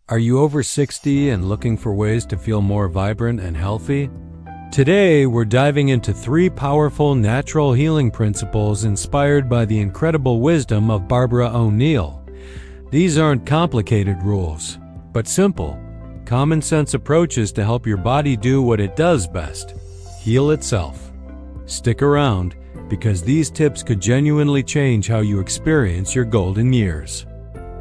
Are you over 60 and looking for ways to feel more vibrant and healthy? Today, we're diving into 3 powerful natural healing principles inspired by the incredible wisdom of Barbara O'Neill. These aren't complicated rules, but simple, common-sense approaches to help your body do what it does best: heal itself. Stick around, because these tips could genuinely change how you experience your golden years.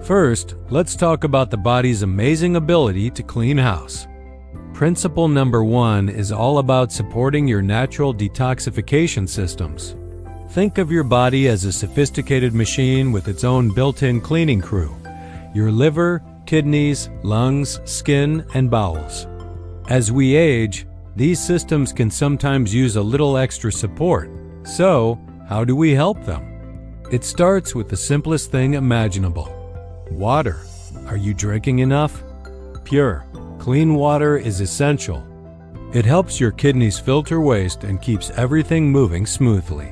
First, let's talk about the body's amazing ability to clean house. Principle number 1 is all about supporting your natural detoxification systems. Think of your body as a sophisticated machine with its own built-in cleaning crew: your liver, kidneys, lungs, skin, and bowels. As we age, these systems can sometimes use a little extra support. So, how do we help them? It starts with the simplest thing imaginable: water. Are you drinking enough? Pure, clean water is essential. It helps your kidneys filter waste and keeps everything moving smoothly.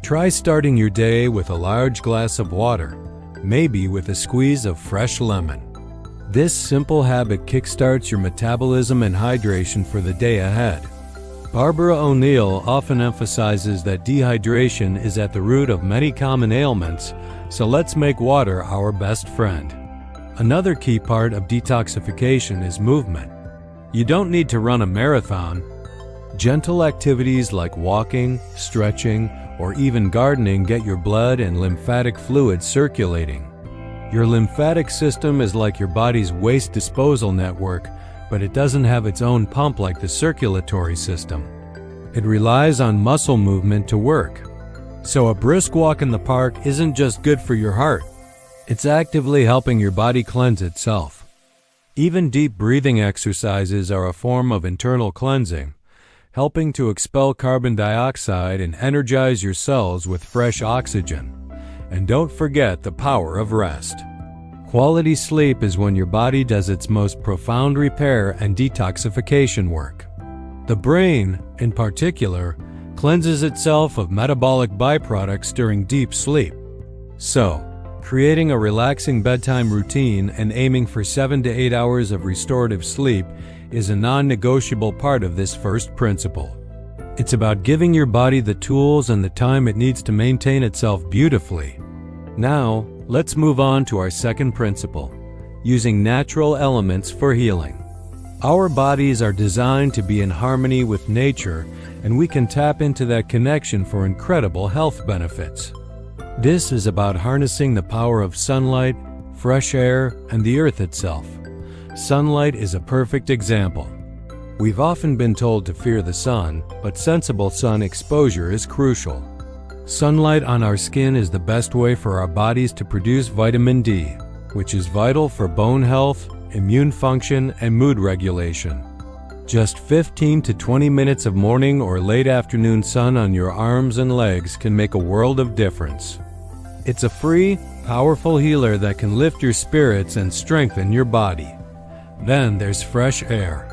Try starting your day with a large glass of water, maybe with a squeeze of fresh lemon. This simple habit kickstarts your metabolism and hydration for the day ahead. Barbara O'Neill often emphasizes that dehydration is at the root of many common ailments, so let's make water our best friend. Another key part of detoxification is movement. You don't need to run a marathon. Gentle activities like walking, stretching, or even gardening get your blood and lymphatic fluid circulating. Your lymphatic system is like your body's waste disposal network, but it doesn't have its own pump like the circulatory system. It relies on muscle movement to work. So a brisk walk in the park isn't just good for your heart. It's actively helping your body cleanse itself. Even deep breathing exercises are a form of internal cleansing, helping to expel carbon dioxide and energize your cells with fresh oxygen. And don't forget the power of rest. Quality sleep is when your body does its most profound repair and detoxification work. The brain, in particular, cleanses itself of metabolic byproducts during deep sleep. So, creating a relaxing bedtime routine and aiming for 7 to 8 hours of restorative sleep is a non-negotiable part of this first principle. It's about giving your body the tools and the time it needs to maintain itself beautifully. Now, let's move on to our second principle: using natural elements for healing. Our bodies are designed to be in harmony with nature, and we can tap into that connection for incredible health benefits. This is about harnessing the power of sunlight, fresh air, and the earth itself. Sunlight is a perfect example. We've often been told to fear the sun, but sensible sun exposure is crucial. Sunlight on our skin is the best way for our bodies to produce vitamin D, which is vital for bone health, immune function, and mood regulation. Just 15 to 20 minutes of morning or late afternoon sun on your arms and legs can make a world of difference. It's a free, powerful healer that can lift your spirits and strengthen your body. Then there's fresh air.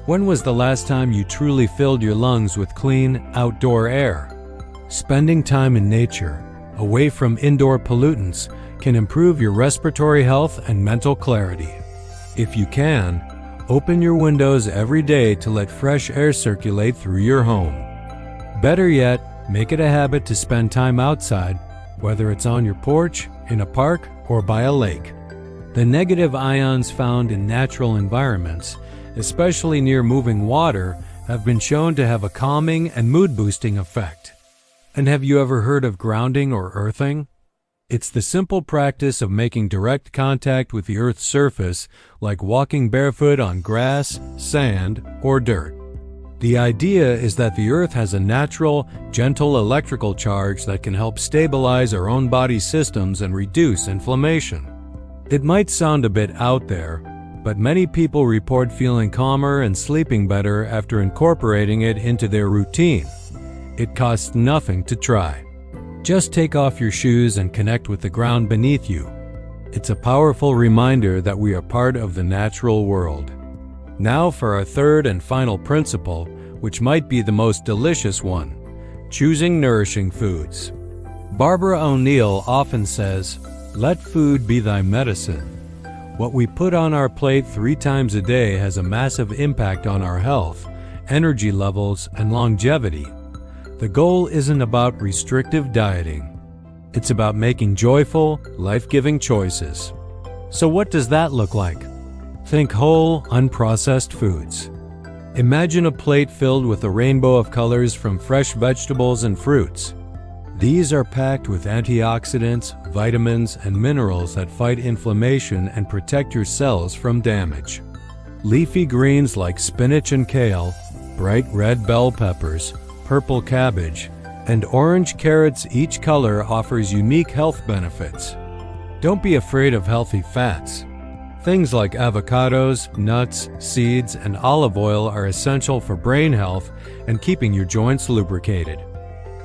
When was the last time you truly filled your lungs with clean, outdoor air? Spending time in nature, away from indoor pollutants, can improve your respiratory health and mental clarity. If you can, open your windows every day to let fresh air circulate through your home. Better yet, make it a habit to spend time outside, whether it's on your porch, in a park, or by a lake. The negative ions found in natural environments, especially near moving water, have been shown to have a calming and mood-boosting effect. And have you ever heard of grounding or earthing? It's the simple practice of making direct contact with the Earth's surface, like walking barefoot on grass, sand, or dirt. The idea is that the Earth has a natural, gentle electrical charge that can help stabilize our own body systems and reduce inflammation. It might sound a bit out there, but many people report feeling calmer and sleeping better after incorporating it into their routine. It costs nothing to try. Just take off your shoes and connect with the ground beneath you. It's a powerful reminder that we are part of the natural world. Now for our third and final principle, which might be the most delicious one: choosing nourishing foods. Barbara O'Neill often says, "Let food be thy medicine." What we put on our plate 3 times a day has a massive impact on our health, energy levels, and longevity. The goal isn't about restrictive dieting. It's about making joyful, life-giving choices. So what does that look like? Think whole, unprocessed foods. Imagine a plate filled with a rainbow of colors from fresh vegetables and fruits. These are packed with antioxidants, vitamins, and minerals that fight inflammation and protect your cells from damage. Leafy greens like spinach and kale, bright red bell peppers, purple cabbage, and orange carrots, each color offers unique health benefits. Don't be afraid of healthy fats. Things like avocados, nuts, seeds, and olive oil are essential for brain health and keeping your joints lubricated.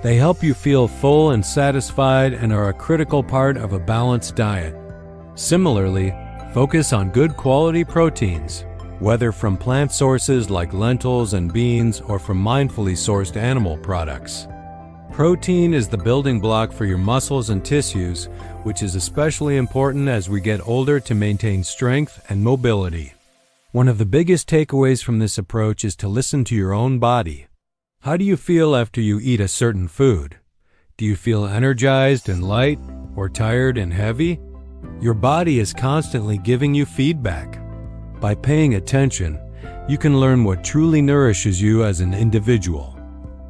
They help you feel full and satisfied and are a critical part of a balanced diet. Similarly, focus on good quality proteins, whether from plant sources like lentils and beans or from mindfully sourced animal products. Protein is the building block for your muscles and tissues, which is especially important as we get older to maintain strength and mobility. One of the biggest takeaways from this approach is to listen to your own body. How do you feel after you eat a certain food? Do you feel energized and light, or tired and heavy? Your body is constantly giving you feedback. By paying attention, you can learn what truly nourishes you as an individual.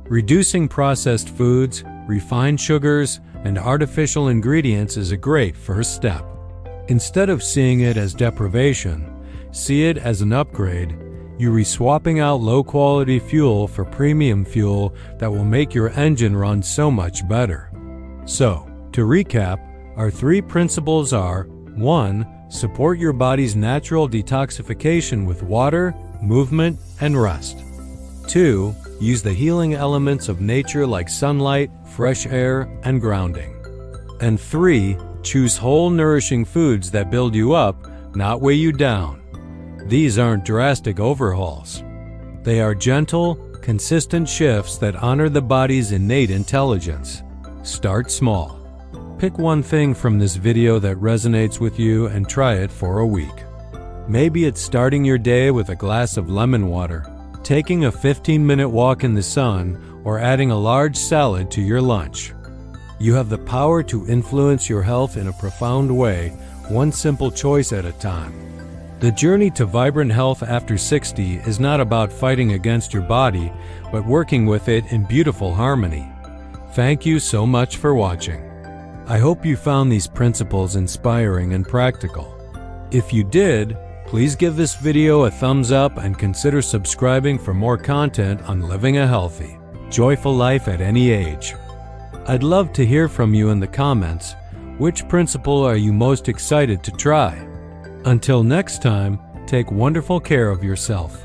Reducing processed foods, refined sugars, and artificial ingredients is a great first step. Instead of seeing it as deprivation, see it as an upgrade. You're swapping out low-quality fuel for premium fuel that will make your engine run so much better. So, to recap, our 3 principles are: 1. Support your body's natural detoxification with water, movement, and rest. 2. Use the healing elements of nature like sunlight, fresh air, and grounding. And 3. Choose whole, nourishing foods that build you up, not weigh you down. These aren't drastic overhauls. They are gentle, consistent shifts that honor the body's innate intelligence. Start small. Pick one thing from this video that resonates with you and try it for a week. Maybe it's starting your day with a glass of lemon water, taking a 15-minute walk in the sun, or adding a large salad to your lunch. You have the power to influence your health in a profound way, one simple choice at a time. The journey to vibrant health after 60 is not about fighting against your body, but working with it in beautiful harmony. Thank you so much for watching. I hope you found these principles inspiring and practical. If you did, please give this video a thumbs up and consider subscribing for more content on living a healthy, joyful life at any age. I'd love to hear from you in the comments. Which principle are you most excited to try? Until next time, take wonderful care of yourself.